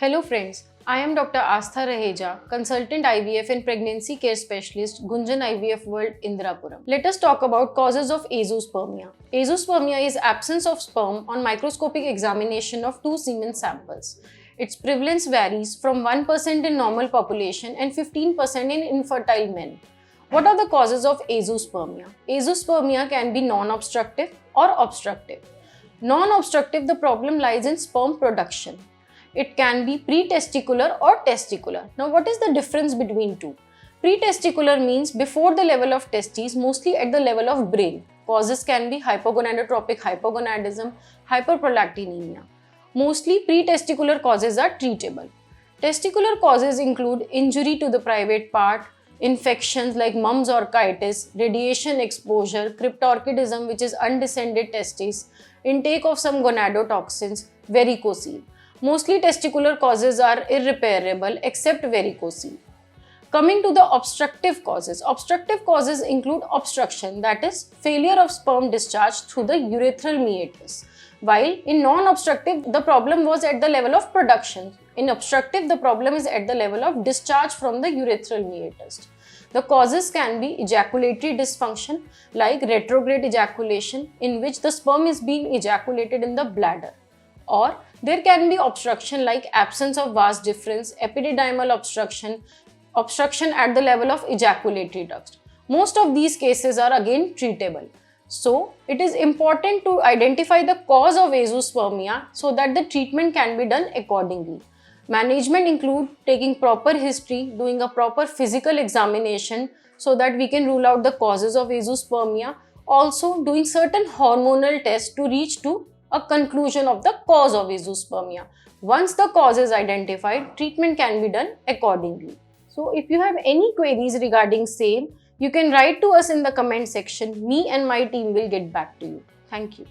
Hello friends, I am Dr. Astha Raheja, Consultant IVF and Pregnancy Care Specialist, Gunjan IVF World, Indirapuram. Let us talk about causes of azoospermia. Azoospermia is absence of sperm on microscopic examination of two semen samples. Its prevalence varies from 1% in normal population and 15% in infertile men. What are the causes of azoospermia? Azoospermia can be non-obstructive or obstructive. Non-obstructive, the problem lies in sperm production. It can be pre-testicular or testicular. Now, what is the difference between two? Pre-testicular means before the level of testes, mostly at the level of brain. Causes can be hypogonadotropic hypogonadism, hyperprolactinemia. Mostly pre-testicular causes are treatable. Testicular causes include injury to the private part, infections like mumps or orchitis, radiation exposure, cryptorchidism, which is undescended testes, intake of some gonadotoxins, varicocele. Mostly testicular causes are irreparable except varicocele. Coming to the obstructive causes include obstruction, that is failure of sperm discharge through the urethral meatus. While in non-obstructive, the problem was at the level of production. In obstructive, the problem is at the level of discharge from the urethral meatus. The causes can be ejaculatory dysfunction like retrograde ejaculation, in which the sperm is being ejaculated in the bladder. Or there can be obstruction like absence of vas deferens, epididymal obstruction, obstruction at the level of ejaculatory duct. Most of these cases are again treatable. So, it is important to identify the cause of azoospermia so that the treatment can be done accordingly. Management include taking proper history, doing a proper physical examination so that we can rule out the causes of azoospermia. Also, doing certain hormonal tests to reach to a conclusion of the cause of azoospermia. Once the cause is identified, treatment can be done accordingly. So if you have any queries regarding same, you can write to us in the comment section. Me and my team will get back to you. Thank you.